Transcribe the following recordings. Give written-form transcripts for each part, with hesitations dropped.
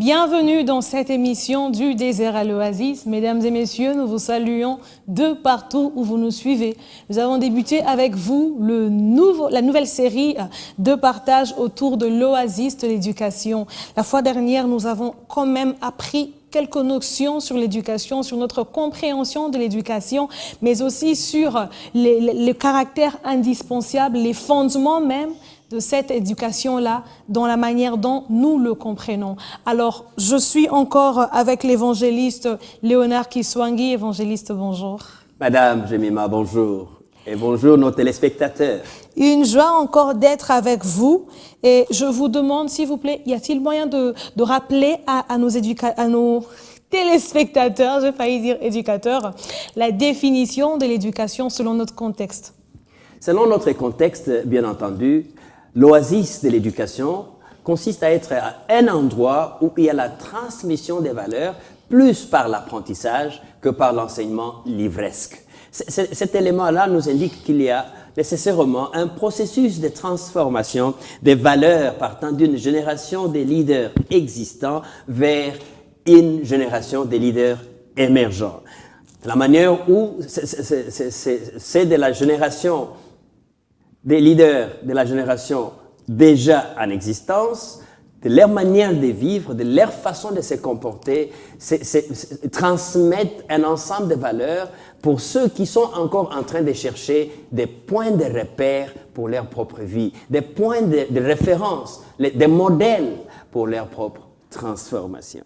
Bienvenue dans cette émission du désert à l'oasis. Mesdames et messieurs, nous vous saluons de partout où vous nous suivez. Nous avons débuté avec vous la nouvelle série de partage autour de l'oasis de l'éducation. La fois dernière, nous avons quand même appris quelques notions sur l'éducation, sur notre compréhension de l'éducation, mais aussi sur les caractères indispensables, les fondements même de cette éducation-là, dans la manière dont nous le comprenons. Alors, je suis encore avec l'évangéliste Léonard Kiswangi. Évangéliste, bonjour. Madame Jemima, bonjour. Et bonjour nos téléspectateurs. Une joie encore d'être avec vous. Et je vous demande, s'il vous plaît, y a-t-il moyen de rappeler à nos téléspectateurs, j'ai failli dire éducateurs, la définition de l'éducation selon notre contexte? Selon notre contexte, bien entendu, l'oasis de l'éducation consiste à être à un endroit où il y a la transmission des valeurs plus par l'apprentissage que par l'enseignement livresque. Cet élément-là nous indique qu'il y a nécessairement un processus de transformation des valeurs partant d'une génération des leaders existants vers une génération des leaders émergents. La manière où c'est de la génération des leaders de la génération déjà en existence, de leur manière de vivre, de leur façon de se comporter, transmettre un ensemble de valeurs pour ceux qui sont encore en train de chercher des points de repère pour leur propre vie, des points de référence, des modèles pour leur propre transformation.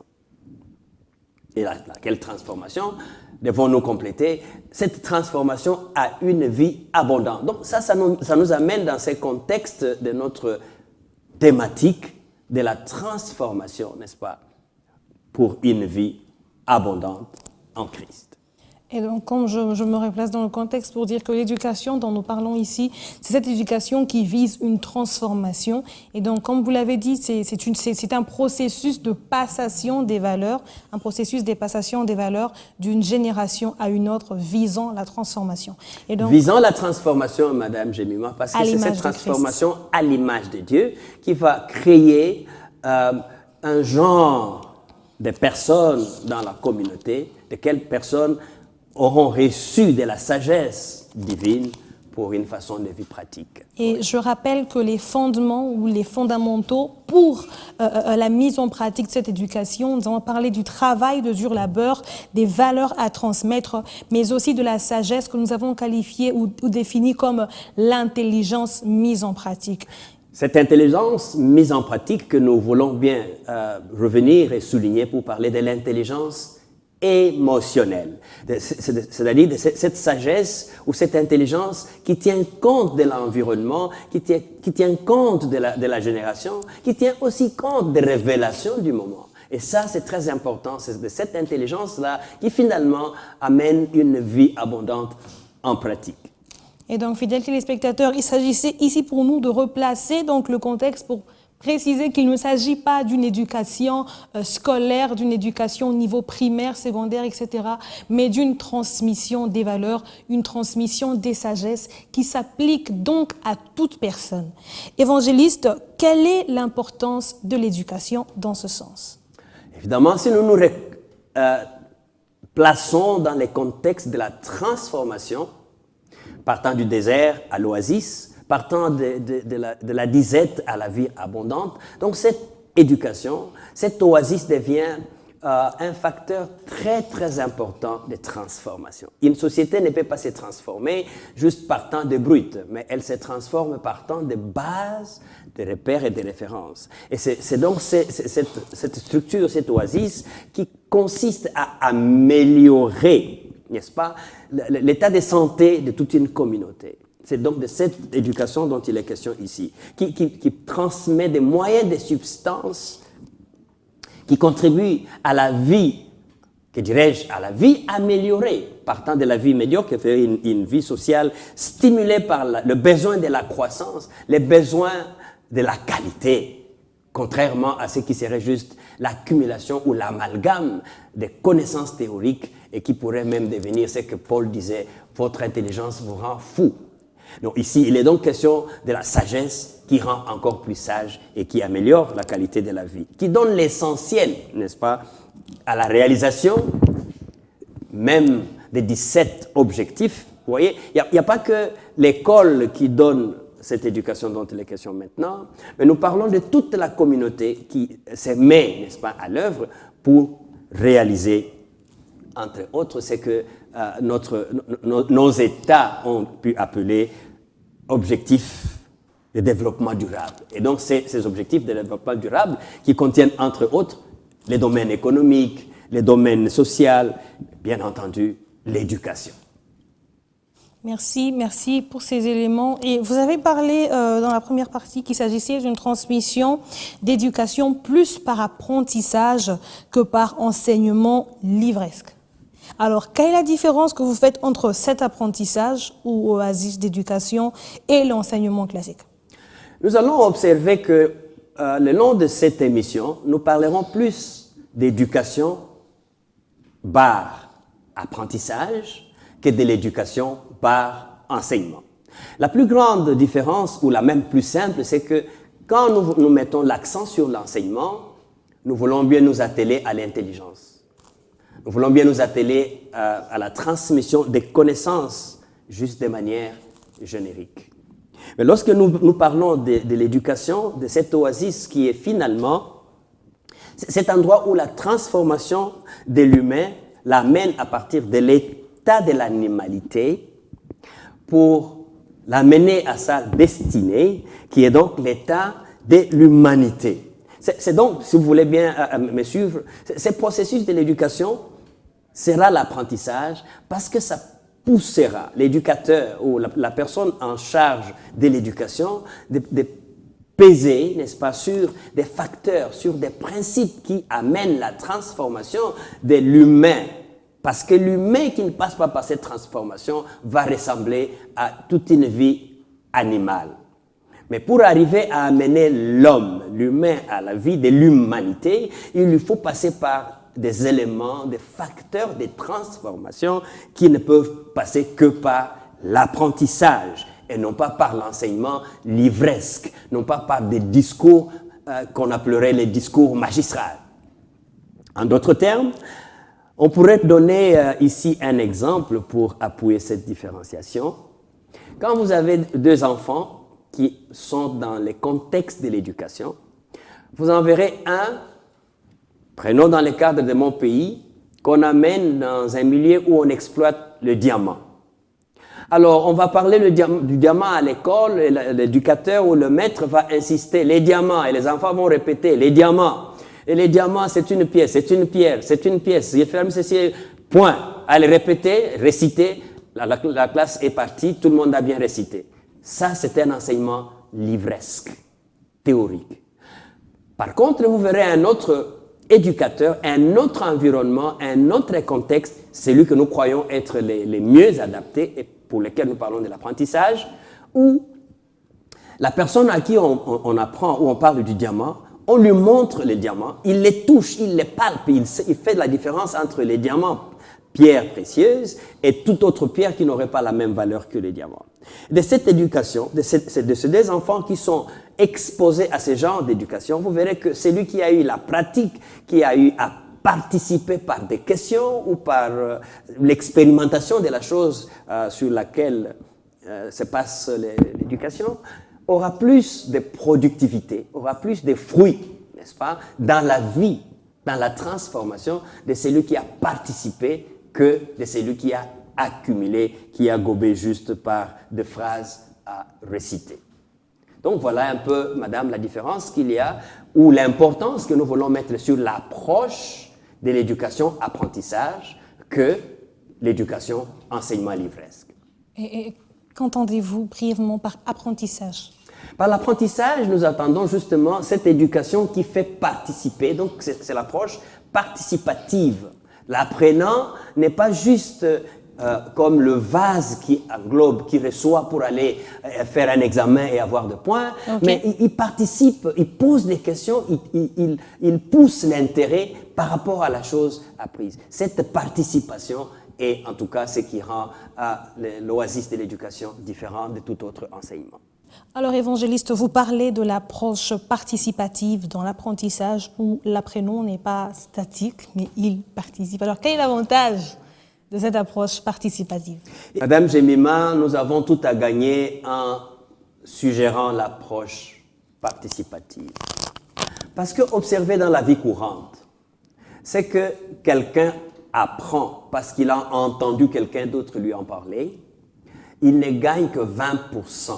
Et laquelle transformation devons-nous compléter? Cette transformation a une vie abondante. Donc ça nous amène dans ce contexte de notre thématique de la transformation, n'est-ce pas, pour une vie abondante en Christ. Et donc, comme je me replace dans le contexte pour dire que l'éducation dont nous parlons ici, c'est cette éducation qui vise une transformation. Et donc, comme vous l'avez dit, c'est un processus de passation des valeurs, un processus de passation des valeurs d'une génération à une autre visant la transformation. Et donc, visant la transformation, Madame Jemima, parce que c'est cette transformation à l'image de Dieu qui va créer un genre de personnes dans la communauté, de quelles personnes auront reçu de la sagesse divine pour une façon de vie pratique. Et je rappelle que les fondements ou les fondamentaux pour la mise en pratique de cette éducation, nous avons parlé du travail de dur labeur, des valeurs à transmettre, mais aussi de la sagesse que nous avons qualifiée ou définie comme l'intelligence mise en pratique. Cette intelligence mise en pratique que nous voulons bien revenir et souligner pour parler de l'intelligence émotionnelle, c'est-à-dire de cette sagesse ou cette intelligence qui tient compte de l'environnement, qui tient compte de la génération, qui tient aussi compte des révélations du moment. Et ça, c'est très important, c'est de cette intelligence-là qui finalement amène une vie abondante en pratique. Et donc, fidèles téléspectateurs, il s'agissait ici pour nous de replacer donc le contexte pour préciser qu'il ne s'agit pas d'une éducation scolaire, d'une éducation au niveau primaire, secondaire, etc., mais d'une transmission des valeurs, une transmission des sagesses qui s'applique donc à toute personne. Évangéliste, quelle est l'importance de l'éducation dans ce sens? Évidemment, si nous nous plaçons dans les contextes de la transformation, partant du désert à l'oasis, partant de la disette à la vie abondante. Donc cette éducation, cette oasis devient un facteur très très important de transformation. Une société ne peut pas se transformer juste partant de brut, mais elle se transforme partant de bases, de repères et de références. Et c'est donc cette structure, cette oasis qui consiste à améliorer, n'est-ce pas, l'état de santé de toute une communauté. C'est donc de cette éducation dont il est question ici, qui transmet des moyens de substance qui contribuent à la vie, que dirais-je, à la vie améliorée, partant de la vie médiocre vers une vie sociale stimulée par le besoin de la croissance, les besoins de la qualité, contrairement à ce qui serait juste l'accumulation ou l'amalgame des connaissances théoriques et qui pourrait même devenir ce que Paul disait, votre intelligence vous rend fou. Donc ici, il est donc question de la sagesse qui rend encore plus sage et qui améliore la qualité de la vie, qui donne l'essentiel, n'est-ce pas, à la réalisation même des 17 objectifs. Vous voyez, il n'y a pas que l'école qui donne cette éducation dont il est question maintenant, mais nous parlons de toute la communauté qui se met, n'est-ce pas, à l'œuvre pour réaliser, entre autres, c'est que nos États ont pu appeler objectifs de développement durable. Et donc, c'est ces objectifs de développement durable qui contiennent, entre autres, les domaines économiques, les domaines sociaux, bien entendu, l'éducation. Merci pour ces éléments. Et vous avez parlé dans la première partie qu'il s'agissait d'une transmission d'éducation plus par apprentissage que par enseignement livresque. Alors, quelle est la différence que vous faites entre cet apprentissage ou oasis d'éducation et l'enseignement classique? Nous allons observer que le long de cette émission, nous parlerons plus d'éducation par apprentissage que de l'éducation par enseignement. La plus grande différence, ou la même plus simple, c'est que quand nous mettons l'accent sur l'enseignement, nous voulons bien nous atteler à l'intelligence. Nous voulons bien nous atteler à la transmission des connaissances, juste de manière générique. Mais lorsque nous parlons de l'éducation, de cette oasis qui est finalement cet endroit où la transformation de l'humain l'amène à partir de l'état de l'animalité pour l'amener à sa destinée, qui est donc l'état de l'humanité. C'est donc, si vous voulez bien me suivre, ce processus de l'éducation sera l'apprentissage parce que ça poussera l'éducateur ou la personne en charge de l'éducation de peser, n'est-ce pas, sur des facteurs, sur des principes qui amènent la transformation de l'humain. Parce que l'humain qui ne passe pas par cette transformation va ressembler à toute une vie animale. Mais pour arriver à amener l'homme, l'humain, à la vie de l'humanité, il lui faut passer par des éléments, des facteurs de transformation qui ne peuvent passer que par l'apprentissage et non pas par l'enseignement livresque, non pas par des discours qu'on appellerait les discours magistraux. En d'autres termes, on pourrait donner ici un exemple pour appuyer cette différenciation. Quand vous avez deux enfants qui sont dans le contexte de l'éducation, vous en verrez un, prenons dans le cadre de mon pays, qu'on amène dans un milieu où on exploite le diamant. Alors, on va parler du diamant à l'école, et l'éducateur ou le maître va insister, les diamants, et les enfants vont répéter, les diamants. Et les diamants, c'est une pièce, c'est une pierre, c'est une pièce. J'ai fermé ceci, point. Allez répéter, réciter. La classe est partie, tout le monde a bien récité. Ça, c'est un enseignement livresque, théorique. Par contre, vous verrez un autre éducateur, un autre environnement, un autre contexte, celui que nous croyons être les mieux adaptés et pour lesquels nous parlons de l'apprentissage, où la personne à qui on apprend, où on parle du diamant, on lui montre les diamants, il les touche, il les palpe, il fait la différence entre les diamants, pierres précieuses, et toute autre pierre qui n'aurait pas la même valeur que les diamants. De cette éducation, de ces deux enfants qui sont exposés à ce genre d'éducation, vous verrez que celui qui a eu la pratique, qui a eu à participer par des questions ou par l'expérimentation de la chose sur laquelle se passe l'éducation, aura plus de productivité, aura plus de fruits, n'est-ce pas, dans la vie, dans la transformation de celui qui a participé que de celui qui a accumulé, qui a gobé juste par des phrases à réciter. Donc voilà un peu, madame, la différence qu'il y a ou l'importance que nous voulons mettre sur l'approche de l'éducation-apprentissage que l'éducation enseignement livresque. Et qu'entendez-vous brièvement par apprentissage? Par l'apprentissage, nous attendons justement cette éducation qui fait participer, donc c'est l'approche participative. L'apprenant n'est pas juste comme le vase qui englobe, qui reçoit pour aller faire un examen et avoir des points, okay. Mais il participe, il pose des questions, il pousse l'intérêt par rapport à la chose apprise. Cette participation et en tout cas ce qui rend l'oasis de l'éducation différent de tout autre enseignement. Alors, évangéliste, vous parlez de l'approche participative dans l'apprentissage où l'apprenant n'est pas statique, mais il participe. Alors, quel est l'avantage de cette approche participative? Madame Jemima, nous avons tout à gagner en suggérant l'approche participative. Parce que observer dans la vie courante, c'est que quelqu'un apprend parce qu'il a entendu quelqu'un d'autre lui en parler, il ne gagne que 20%.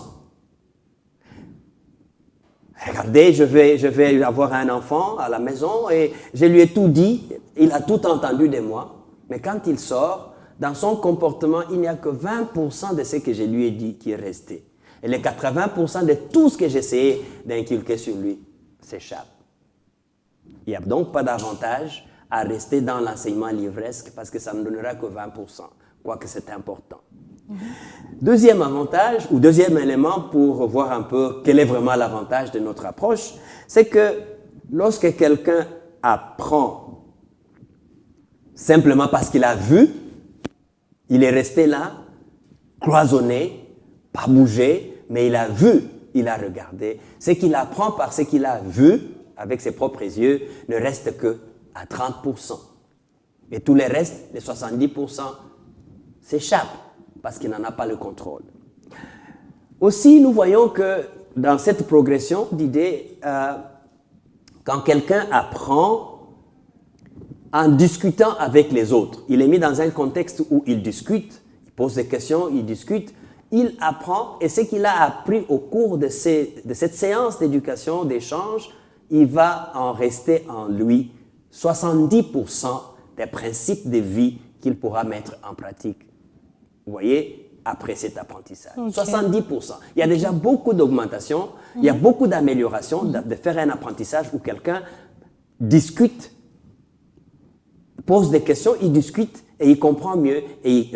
Regardez, je vais avoir un enfant à la maison et je lui ai tout dit, il a tout entendu de moi, mais quand il sort, dans son comportement, il n'y a que 20% de ce que je lui ai dit qui est resté. Et les 80% de tout ce que j'essayais d'inculquer sur lui s'échappe. Il n'y a donc pas d'avantage à rester dans l'enseignement livresque parce que ça ne donnera que 20%, quoique c'est important. Deuxième avantage, ou deuxième élément pour voir un peu quel est vraiment l'avantage de notre approche, c'est que lorsque quelqu'un apprend simplement parce qu'il a vu, il est resté là, cloisonné, pas bougé, mais il a vu, il a regardé. Ce qu'il apprend par ce qu'il a vu avec ses propres yeux ne reste que à 30%. Et tout le reste, les 70%, s'échappent parce qu'il n'en a pas le contrôle. Aussi, nous voyons que dans cette progression d'idées, quand quelqu'un apprend en discutant avec les autres, il est mis dans un contexte où il discute, il pose des questions, il discute, il apprend et ce qu'il a appris au cours de cette séance d'éducation, d'échange, il va en rester en lui 70% des principes de vie qu'il pourra mettre en pratique. Vous voyez, après cet apprentissage. Okay. 70%. Il y a déjà beaucoup d'augmentation, il y a beaucoup d'amélioration de faire un apprentissage où quelqu'un discute, pose des questions, il discute et il comprend mieux et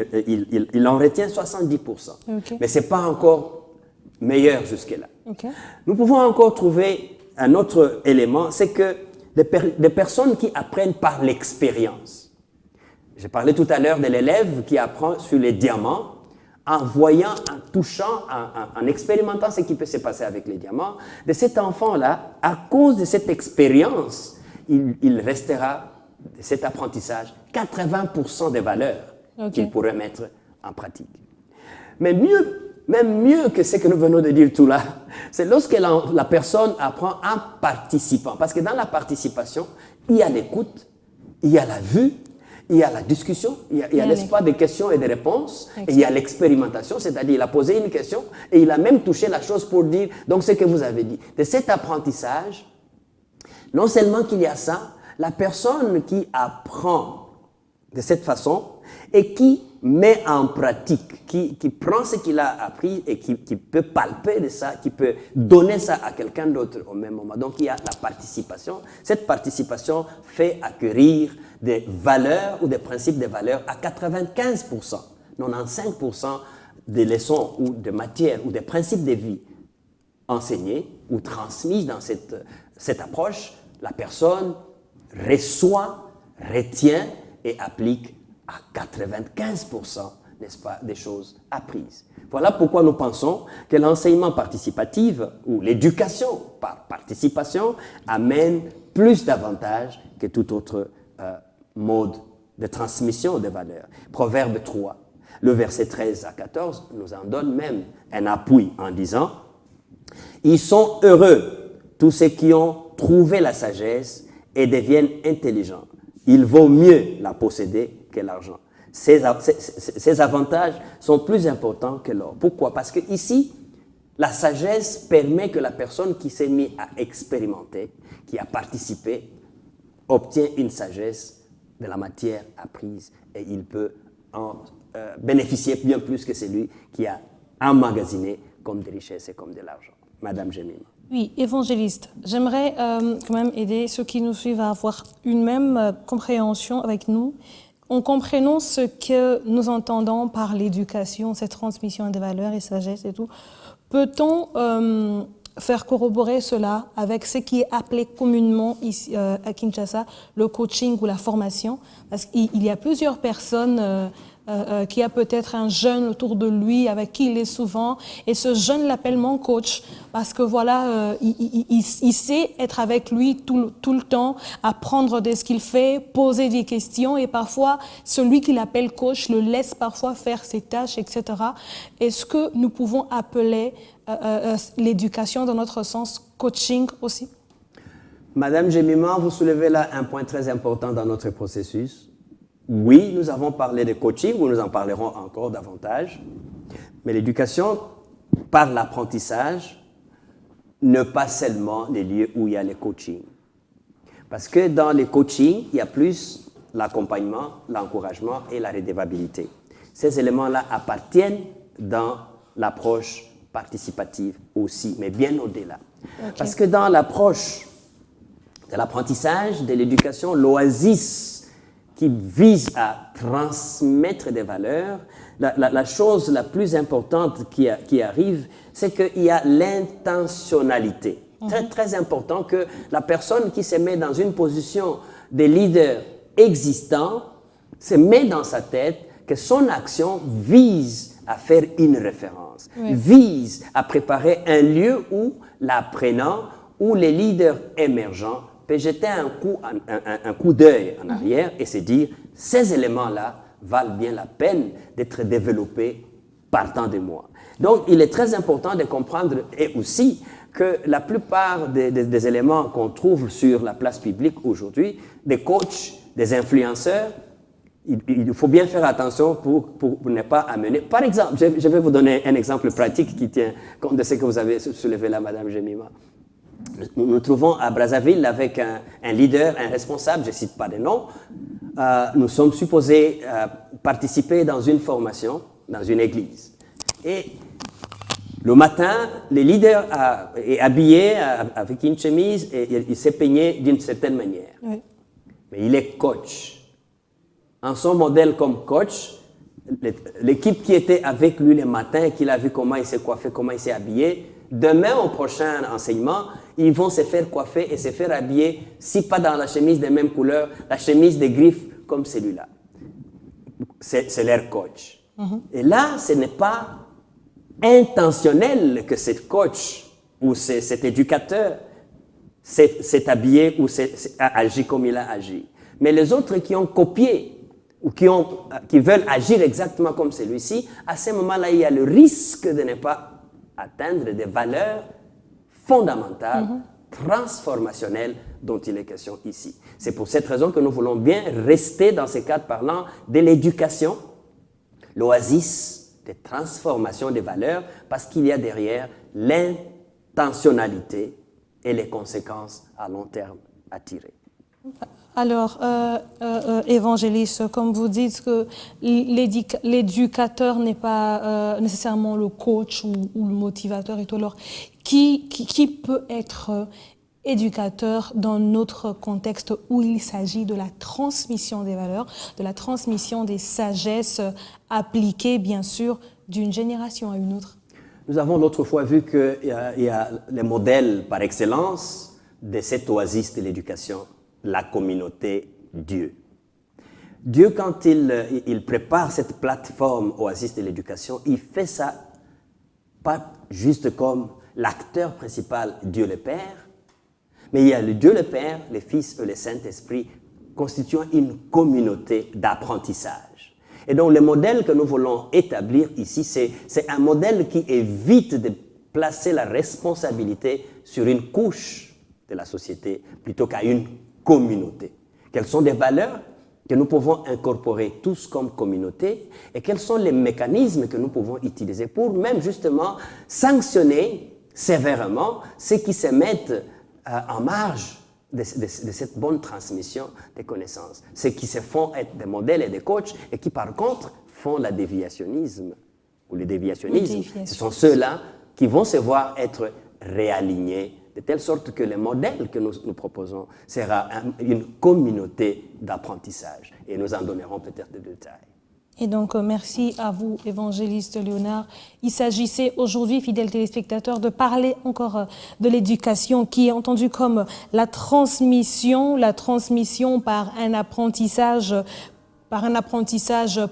il en retient 70%. Okay. Mais ce n'est pas encore meilleur jusque-là. Okay. Nous pouvons encore trouver un autre élément, c'est que des personnes qui apprennent par l'expérience. J'ai parlé tout à l'heure de l'élève qui apprend sur les diamants en voyant, en touchant, en expérimentant ce qui peut se passer avec les diamants. De cet enfant-là, à cause de cette expérience, il restera de cet apprentissage 80% des valeurs qu'il pourrait mettre en pratique. Mais même mieux que ce que nous venons de dire tout là, c'est lorsque la personne apprend en participant. Parce que dans la participation, il y a l'écoute, il y a la vue, il y a la discussion, il y a l'espace de questions et de réponses, et il y a l'expérimentation, c'est-à-dire il a posé une question et il a même touché la chose pour dire, donc ce que vous avez dit. De cet apprentissage, non seulement qu'il y a ça, la personne qui apprend de cette façon et qui met en pratique, qui prend ce qu'il a appris et qui peut palper de ça, qui peut donner ça à quelqu'un d'autre au même moment. Donc il y a la participation. Cette participation fait acquérir des valeurs ou des principes de valeurs à 95%, 95% des leçons ou des matières ou des principes de vie enseignés ou transmis dans cette approche, la personne reçoit, retient et applique à 95%, n'est-ce pas, des choses apprises. Voilà pourquoi nous pensons que l'enseignement participatif ou l'éducation par participation amène plus d'avantages que tout autre mode de transmission des valeurs. Proverbe 3, le verset 13 à 14 nous en donne même un appui en disant « Ils sont heureux, tous ceux qui ont trouvé la sagesse et deviennent intelligents. Il vaut mieux la posséder que l'argent. » Ces avantages sont plus importants que l'or. Pourquoi? Parce que ici, la sagesse permet que la personne qui s'est mise à expérimenter, qui a participé, obtient une sagesse de la matière apprise et il peut en bénéficier bien plus que celui qui a emmagasiné comme des richesses et comme de l'argent. Madame Jemima. Oui, évangéliste, j'aimerais quand même aider ceux qui nous suivent à avoir une même compréhension avec nous, en comprenant ce que nous entendons par l'éducation, cette transmission des valeurs et sagesse et tout. Peut-on faire corroborer cela avec ce qui est appelé communément ici, à Kinshasa le coaching ou la formation, parce qu'il y a plusieurs personnes qui a peut-être un jeune autour de lui avec qui il est souvent, et ce jeune l'appelle mon coach parce que voilà, il sait être avec lui tout le temps, apprendre de ce qu'il fait, poser des questions, et parfois celui qui l'appelle coach le laisse parfois faire ses tâches, etc. Est-ce que nous pouvons appeler l'éducation dans notre sens coaching aussi? Madame Jemima, vous soulevez là un point très important dans notre processus. Oui, nous avons parlé de coaching, ou nous en parlerons encore davantage, mais l'éducation par l'apprentissage n'est pas seulement les lieux où il y a le coaching. Parce que dans les coachings, il y a plus l'accompagnement, l'encouragement et la redevabilité. Ces éléments-là appartiennent dans l'approche participative aussi, mais bien au-delà. Okay. Parce que dans l'approche de l'apprentissage, de l'éducation, l'oasis qui vise à transmettre des valeurs, la chose la plus importante qui arrive, c'est qu'il y a l'intentionnalité. Très, très important que la personne qui se met dans une position de leader existant se met dans sa tête que son action vise à faire une référence, vise à préparer un lieu où l'apprenant, où les leaders émergents peut jeter un coup d'œil en arrière et se dire « ces éléments-là valent bien la peine d'être développés partant de moi ». Donc, il est très important de comprendre et aussi que la plupart des éléments qu'on trouve sur la place publique aujourd'hui, des coachs, des influenceurs, il faut bien faire attention pour ne pas amener. Par exemple, je vais vous donner un exemple pratique qui tient compte de ce que vous avez soulevé là, Madame Jemima. Nous nous trouvons à Brazzaville avec un leader, un responsable, je ne cite pas de nom. Nous sommes supposés participer dans une formation, dans une église. Et le matin, le leader est habillé avec une chemise et il s'est peigné d'une certaine manière. Oui. Mais il est coach. En son modèle comme coach, l'équipe qui était avec lui le matin, qu'il a vu comment il s'est coiffé, comment il s'est habillé, demain, au prochain enseignement, ils vont se faire coiffer et se faire habiller, si pas dans la chemise de même couleur, la chemise de griffes comme celui-là. C'est leur coach. Et là, ce n'est pas intentionnel que cet coach ou cet éducateur s'est habillé ou a agi comme il a agi. Mais les autres qui ont copié ou qui veulent agir exactement comme celui-ci, à ce moment-là, il y a le risque de ne pas atteindre des valeurs fondamentales, transformationnelles dont il est question ici. C'est pour cette raison que nous voulons bien rester dans ce cadre parlant de l'éducation, l'oasis de transformation des valeurs, parce qu'il y a derrière l'intentionnalité et les conséquences à long terme à tirer. Alors, évangéliste, comme vous dites que l'éducateur n'est pas nécessairement le coach ou le motivateur et tout, alors qui peut être éducateur dans notre contexte où il s'agit de la transmission des valeurs, de la transmission des sagesses appliquées, bien sûr, d'une génération à une autre? Nous avons l'autre fois vu qu'il y a les modèles par excellence de cette oasis de l'éducation, la communauté Dieu. Dieu, quand il prépare cette plateforme oasis de l'éducation, il fait ça pas juste comme l'acteur principal, Dieu le Père, mais il y a le Dieu le Père, le Fils et le Saint-Esprit constituant une communauté d'apprentissage. Et donc le modèle que nous voulons établir ici, c'est un modèle qui évite de placer la responsabilité sur une couche de la société plutôt qu'à une communauté. Quelles sont les valeurs que nous pouvons incorporer tous comme communauté et quels sont les mécanismes que nous pouvons utiliser pour même justement sanctionner sévèrement ceux qui se mettent en marge de cette bonne transmission des connaissances. Ceux qui se font être des modèles et des coachs et qui par contre font la déviationnisme ou le déviationnisme. Ce sont ceux-là qui vont se voir être réalignés de telle sorte que le modèle que nous proposons sera une communauté d'apprentissage. Et nous en donnerons peut-être des détails. Et donc, merci à vous, évangéliste Léonard. Il s'agissait aujourd'hui, fidèles téléspectateurs, de parler encore de l'éducation qui est entendue comme la transmission par un apprentissage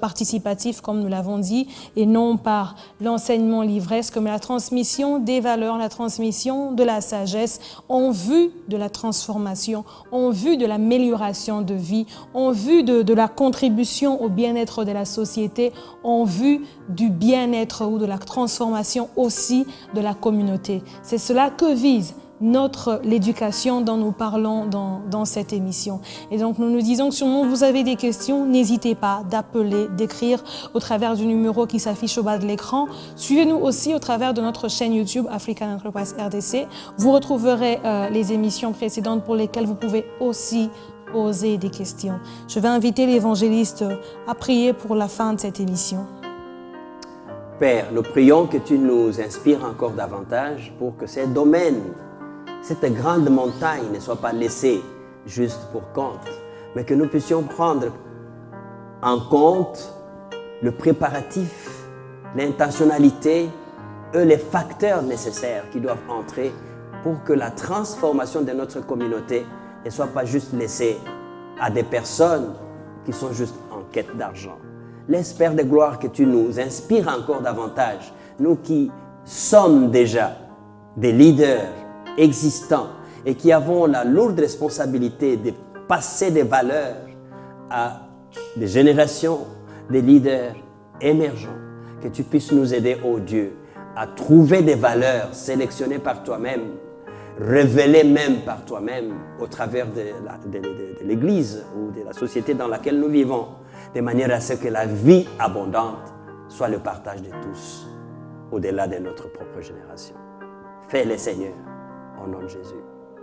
participatif, comme nous l'avons dit, et non par l'enseignement livresque, mais la transmission des valeurs, la transmission de la sagesse en vue de la transformation, en vue de l'amélioration de vie, en vue de la contribution au bien-être de la société, en vue du bien-être ou de la transformation aussi de la communauté. C'est cela que vise l'éducation dont nous parlons dans cette émission. Et donc, nous nous disons que si vous avez des questions, n'hésitez pas d'appeler, d'écrire au travers du numéro qui s'affiche au bas de l'écran. Suivez-nous aussi au travers de notre chaîne YouTube African Enterprise RDC. Vous retrouverez les émissions précédentes pour lesquelles vous pouvez aussi poser des questions. Je vais inviter l'évangéliste à prier pour la fin de cette émission. Père, nous prions que tu nous inspires encore davantage pour que ces domaines, cette grande montagne ne soit pas laissée juste pour compte, mais que nous puissions prendre en compte le préparatif, l'intentionnalité et les facteurs nécessaires qui doivent entrer pour que la transformation de notre communauté ne soit pas juste laissée à des personnes qui sont juste en quête d'argent. Laisse, Père de gloire, que tu nous inspires encore davantage, nous qui sommes déjà des leaders existants et qui avons la lourde responsabilité de passer des valeurs à des générations, des leaders émergents, que tu puisses nous aider, ô Dieu, à trouver des valeurs sélectionnées par toi-même, révélées même par toi-même au travers de l'Église ou de la société dans laquelle nous vivons, de manière à ce que la vie abondante soit le partage de tous, au-delà de notre propre génération. Fais-le, Seigneur. Au nom de Jésus.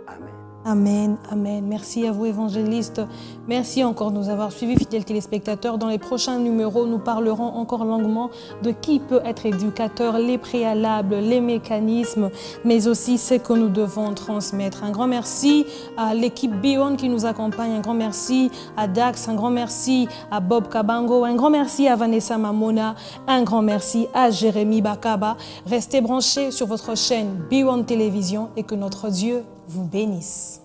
Amen. Amen, amen. Merci à vous, évangélistes. Merci encore de nous avoir suivis, fidèles téléspectateurs. Dans les prochains numéros, nous parlerons encore longuement de qui peut être éducateur, les préalables, les mécanismes, mais aussi ce que nous devons transmettre. Un grand merci à l'équipe Beyond qui nous accompagne. Un grand merci à Dax. Un grand merci à Bob Kabango. Un grand merci à Vanessa Mamona. Un grand merci à Jérémy Bakaba. Restez branchés sur votre chaîne Beyond Télévision et que notre Dieu vous bénisse.